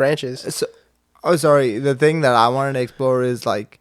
branches. So, oh, sorry. The thing that I wanted to explore is like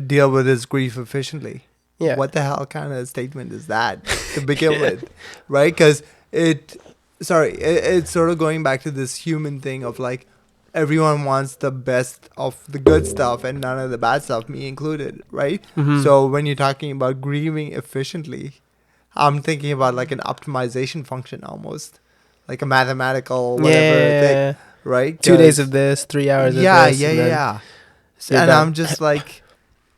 deal with his grief efficiently. Yeah. What the hell kind of statement is that to begin with, right? Because it's sort of going back to this human thing of like everyone wants the best of the good stuff and none of the bad stuff, me included, right? Mm-hmm. So when you're talking about grieving efficiently, I'm thinking about like an optimization function almost, like a mathematical whatever thing, Yeah. right? 2 days of this, 3 hours of Yeah, this, yeah, and then yeah. you're And done. I'm just like,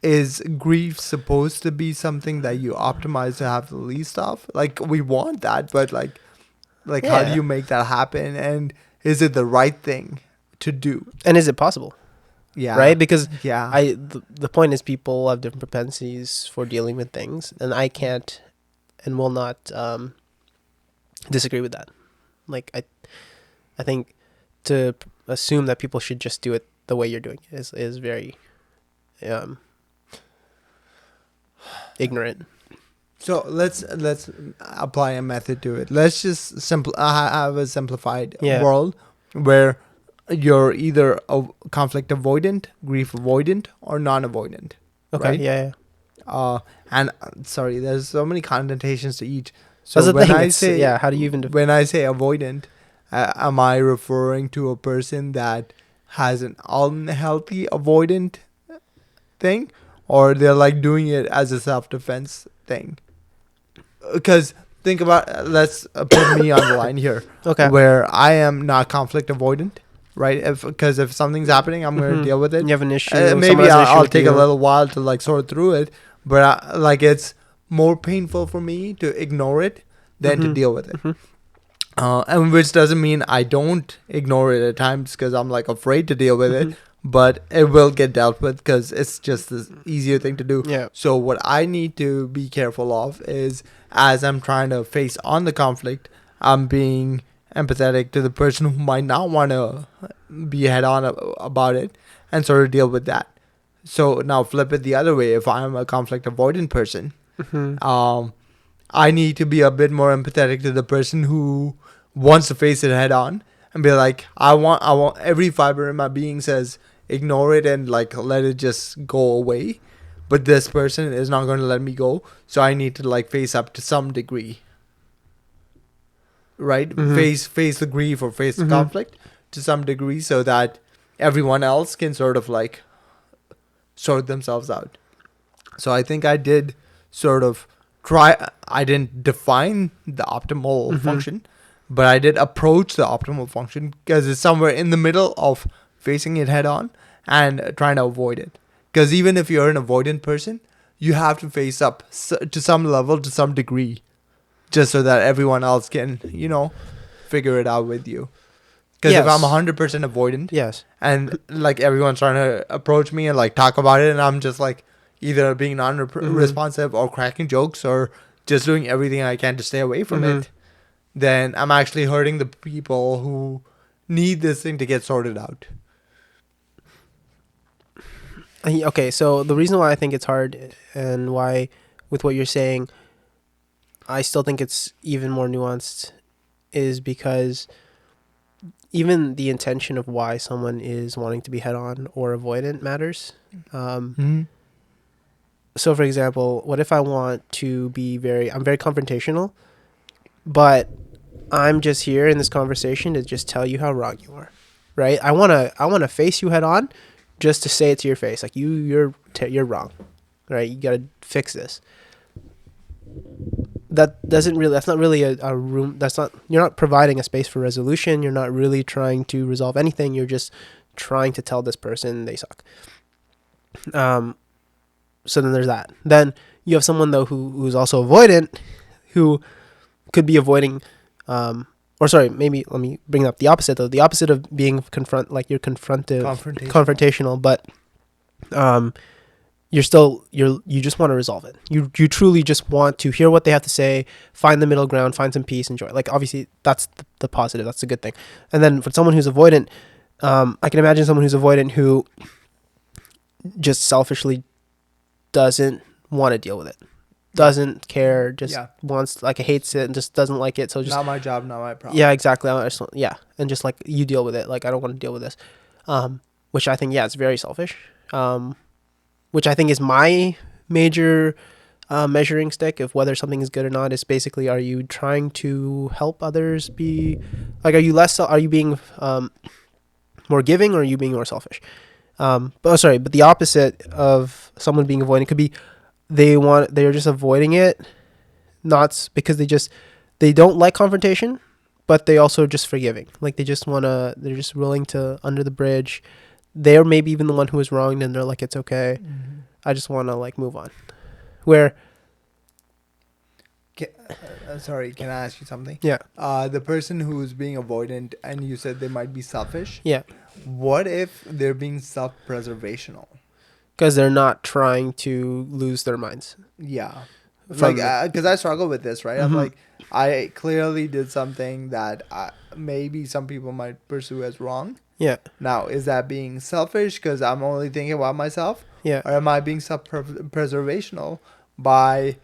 is grief supposed to be something that you optimize to have the least of? Like we want that, but like how do Yeah. you make that happen? And is it the right thing to do? And is it possible? Yeah. Right? Because Yeah. the point is people have different propensities for dealing with things, and I can't and will not disagree with that. Like I think to assume that people should just do it the way you're doing it is very ignorant. So let's apply a method to it. Let's just have a simplified Yeah. world where you're either a conflict avoidant, grief avoidant, or non-avoidant. Okay. Right? Yeah. And sorry, there's so many connotations to each. That's So the thing. How do you even when I say avoidant, am I referring to a person that has an unhealthy avoidant thing, or they're like doing it as a self-defense thing? Because think about, let's put me on the line here, Okay. where I am not conflict avoidant, right? Because if something's happening, I'm going to Mhm. deal with it. You have an issue. someone Maybe has an issue I'll with take you. a little while to like sort through it, but like it's more painful for me to ignore it than to Mhm. deal with it. Mhm. And which doesn't mean I don't ignore it at times because I'm like afraid to deal with it, Mhm. but it will get dealt with because it's just the easier thing to do. Yeah. So what I need to be careful of is as I'm trying to face on the conflict, I'm being empathetic to the person who might not want to be head on about it and sort of deal with that. So now flip it the other way. If I'm a conflict avoidant person, Mhm. I need to be a bit more empathetic to the person who wants to face it head on and be like, I want every fiber in my being says ignore it and like let it just go away. But this person is not going to let me go, so I need to like face up to some degree, right? Mhm. Face the grief or face the Mhm. conflict to some degree, so that everyone else can sort of like sort themselves out. So I think I did sort of try. I didn't define the optimal Mhm. function, but I did approach the optimal function because it's somewhere in the middle of facing it head on and trying to avoid it. Because even if you're an avoidant person, you have to face up to some level, to some degree, just so that everyone else can, figure it out with you. Because if I'm Yes. 100% avoidant Yes. and like everyone's trying to approach me and like talk about it, and I'm just like either being non-responsive or cracking jokes or just doing everything I can to stay away from Mhm. it, then I'm actually hurting the people who need this thing to get sorted out. Okay, so the reason why I think it's hard and why, with what you're saying, I still think it's even more nuanced is because even the intention of why someone is wanting to be head on or avoidant matters. Mm-hmm. So, for example, what if I want to be I'm very confrontational, but I'm just here in this conversation to just tell you how wrong you are, right? I wanna face you head on, just to say it to your face, like you're wrong, right? You gotta fix this. That's not really a room. You're not providing a space for resolution. You're not really trying to resolve anything. You're just trying to tell this person they suck. So then there's that. Then you have someone though who's also avoidant, who could be avoiding, or sorry, maybe let me bring up the opposite though. The opposite of being you're confrontational, but you just want to resolve it. You truly just want to hear what they have to say, find the middle ground, find some peace, enjoy. Like obviously that's the positive, that's a good thing. And then for someone who's avoidant, I can imagine someone who's avoidant who just selfishly doesn't want to deal with it. Yeah. doesn't care, just Yeah. wants, like, hates it and just doesn't like it. So just, Not my job, not my problem. yeah, exactly. I just, yeah. And just like, you deal with it. Like, I don't want to deal with this. Which I think, yeah, it's very selfish. Which I think is my major measuring stick of whether something is good or not is basically, are you trying to help others be, like, are you being more giving, or are you being more selfish? But the opposite of someone being avoidant could be they're just avoiding it, not because they don't like confrontation, but they also just forgiving. Like, they're just willing to under the bridge. They're maybe even the one who was wronged, and they're like, it's okay. Mm-hmm. I just want to, like, move on. Where, Sorry, can I ask you something? yeah, The person who's being avoidant, and you said they might be selfish. yeah, What if they're being self-preservational? because they're not trying to lose their minds. Yeah. Like, From because I struggle with this, right? I'm Mhm. like, I clearly did something that maybe some people might pursue as wrong. Yeah, Now, is that being selfish because I'm only thinking about myself? yeah, Or am I being self-preservational by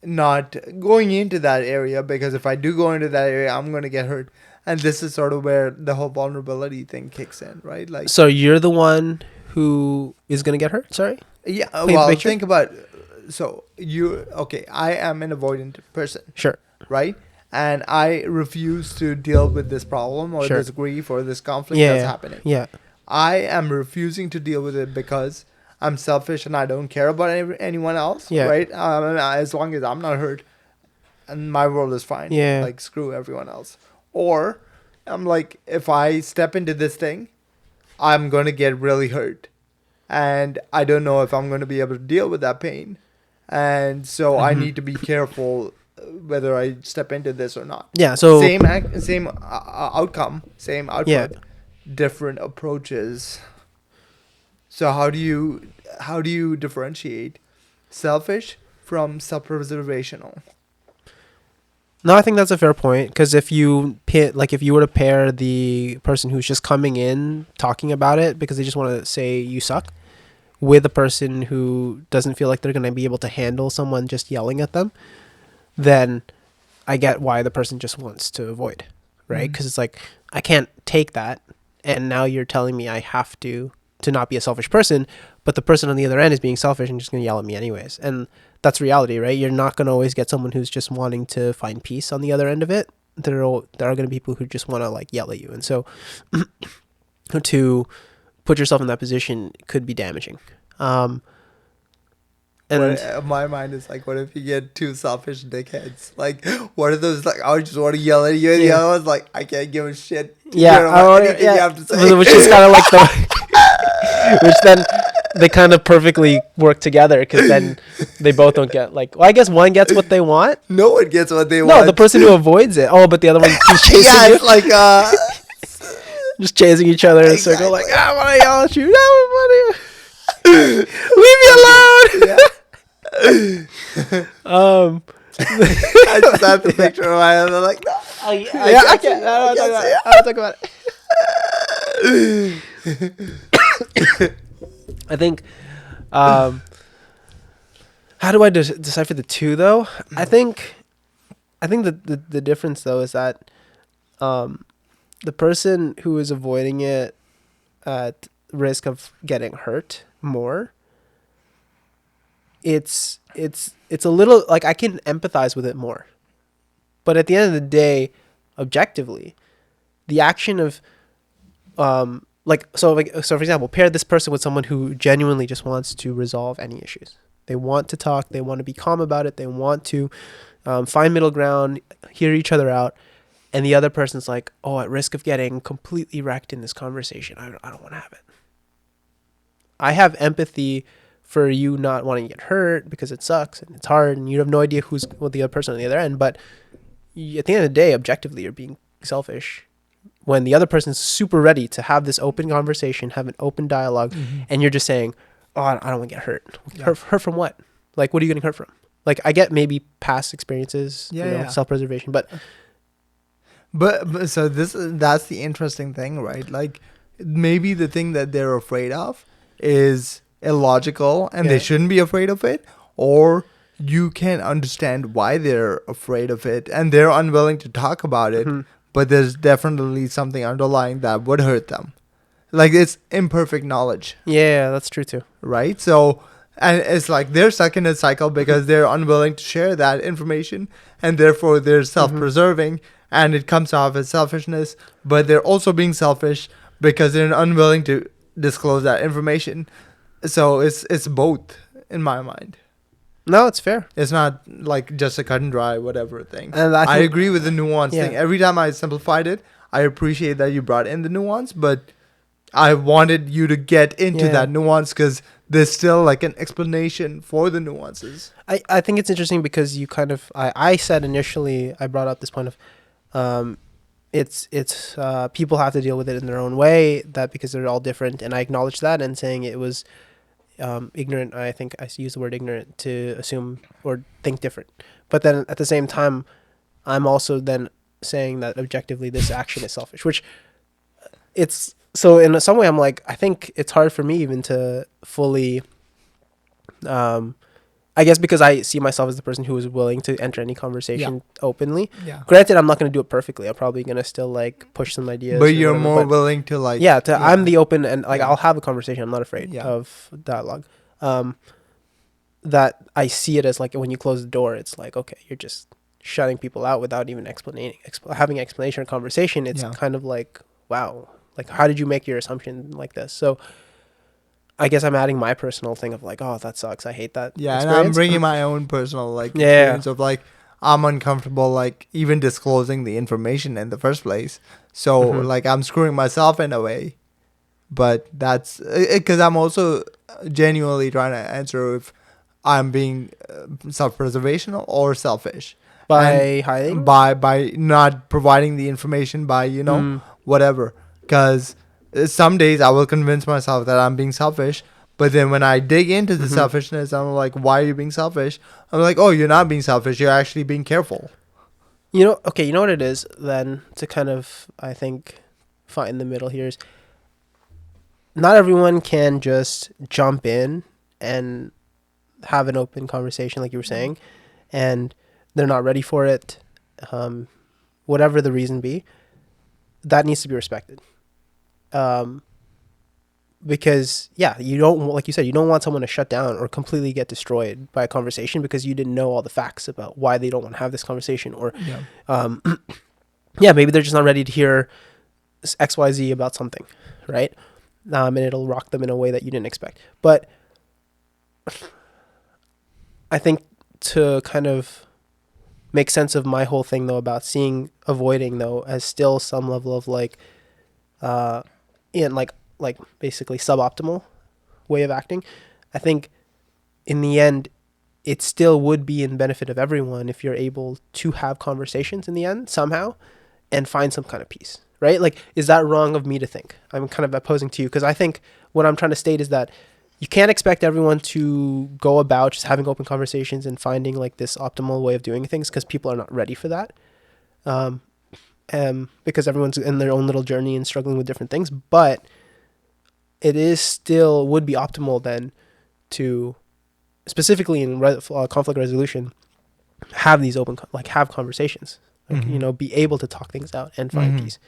not going into that area? Because if I do go into that area, I'm going to get hurt. And this is sort of where the whole vulnerability thing kicks in, right? Like, so you're the one who is gonna get hurt. Sorry. yeah, Paint the well, picture. think about, so okay, I am an avoidant person, Sure. right? And I refuse to deal with this problem or Sure. this grief or this conflict Yeah, that's yeah, happening. yeah, I am refusing to deal with it because I'm selfish and I don't care about anyone else, yeah, right? As long as I'm not hurt and my world is fine, yeah. like screw everyone else. Or I'm like, if I step into this thing, I'm going to get really hurt. And I don't know if I'm going to be able to deal with that pain. And so I Mhm. need to be careful whether I step into this or not. Yeah. So Same outcome, same yeah. output, different approaches. So how do you differentiate selfish from self-preservational? No, I think that's a fair point, because if you were to pair the person who's just coming in talking about it because they just want to say you suck with a person who doesn't feel like they're going to be able to handle someone just yelling at them, then I get why the person just wants to avoid, right? Mhm. Because it's like, I can't take that, and now you're telling me I have to not be a selfish person, but the person on the other end is being selfish and just going to yell at me anyways. And that's reality, right? You're not going to always get someone who's just wanting to find peace on the other end of it. There are going to be people who just want to, like, yell at you, and so to put yourself in that position could be damaging. Um, and My mind is like, what if you get two selfish dickheads? Like, what are those like? I just want to yell at you, and the Yeah. other one's like, I can't give a shit. yeah, Anything you have to say. which is kind of like the which then they kind of perfectly work together, because then they both don't get, like, well, I guess one gets what they want. No one gets what they No, want. the person who avoids it. Oh, but the other one keeps chasing Yeah, you, it's like just chasing each other in a circle. Like, Exactly. I want to yell at you. Leave me alone. yeah. I just have to picture in my head. I'm like, no, I can't. I don't talk about it. I don't talk about it. I think, how do I decipher the two though? I think the difference though is that, the person who is avoiding it at risk of getting hurt more, it's a little, like, I can empathize with it more, but at the end of the day, objectively, the action of, so for example, pair this person with someone who genuinely just wants to resolve any issues. They want to talk, they want to be calm about it, they want to find middle ground, hear each other out, and the other person's like, oh, at risk of getting completely wrecked in this conversation, I don't want to have it. I have empathy for you not wanting to get hurt because it sucks and it's hard and you have no idea who's what the other person on the other end. But at the end of the day, objectively, you're being selfish when the other person's super ready to have this open conversation, have an open dialogue, and you're just saying, oh, I don't want to get hurt. Yeah. Hurt from what? Like, what are you getting hurt from? Like, I get maybe past experiences, Yeah. self-preservation, but But so that's the interesting thing, right? Like, maybe the thing that they're afraid of is illogical, and Yeah. they shouldn't be afraid of it, or you can understand why they're afraid of it and they're unwilling to talk about it, Hmm. but there's definitely something underlying that would hurt them. Like it's imperfect knowledge, Yeah, that's true too. right? So, and it's like they're stuck in a cycle because they're unwilling to share that information, and therefore they're Hmm. self-preserving, and it comes off as selfishness. But they're also being selfish because they're unwilling to disclose that information. So it's both in my mind. No, it's fair, It's not like just a cut and dry whatever thing. and I I think agree with the nuance yeah, thing. Every time I simplified it, I appreciate that you brought in the nuance, but I wanted you to get into yeah. that nuance because there's still like an explanation for the nuances. I think it's interesting because you kind of I said initially I brought up this point of um, it's people have to deal with it in their own way that because they're all different, and I acknowledge that and saying it was ignorant. I think I used the word ignorant to assume or think different, but then at the same time I'm also then saying that objectively this action is selfish, which it's so in some way I'm like I think it's hard for me even to fully um, I guess because I see myself as the person who is willing to enter any Yeah. conversation openly. Yeah. Granted, I'm not going to do it perfectly. I'm probably going to still like push some But ideas or you're whatever. more But willing to like, yeah, I'm yeah. the open and like Yeah. I'll have a conversation. I'm not afraid Yeah. of dialogue. Um, that I see it as like when you close the door, it's like okay, you're just shutting people out without even having an explanation or conversation. It's Yeah. kind of like wow, like how did you make your assumption like this? So I guess I'm adding my personal thing of like oh that sucks. I hate that Yeah. And I'm experience. bringing my own personal like Yeah. experience of like, I'm uncomfortable like even disclosing the information in the first place. So Hmm. like I'm screwing myself in a way. But that's because I'm also genuinely trying to answer if I'm being self-preservation or selfish, and By hiding. by not providing the information by Mm. whatever. Because some days I will convince myself that I'm being selfish, but then when I dig into the Hmm. selfishness, I'm like, why are you being selfish? I'm like, oh, you're not being selfish. You're actually being careful. You know, okay, you know what it is then to kind of, I think, find the middle here is not everyone can just jump in and have an open conversation, like you were saying, and they're not ready for it, um, whatever the reason be, that needs to be respected. Um, because, yeah, you don't, like you said, you don't want someone to shut down or completely get destroyed by a conversation because you didn't know all the facts about why they don't want to have this conversation or Yeah. um, yeah, maybe they're just not ready to hear XYZ about something, right? And it'll rock them in a way that you didn't expect. But I think to kind of make sense of my whole thing though about avoiding though as still some level of like uh in like basically suboptimal way of acting, I think in the end it still would be in benefit of everyone if you're able to have conversations in the end somehow and find some kind of peace, right? Like, is that wrong of me to think? I'm kind of opposing to you because I think what I'm trying to state is that you can't expect everyone to go about just having open conversations and finding like this optimal way of doing things because people are not ready for that. Um, because everyone's in their own little journey and struggling with different things. But it is still would be optimal then to specifically in conflict resolution have these have conversations, like Mm-hmm. be able to talk things out and find Mm-hmm. peace.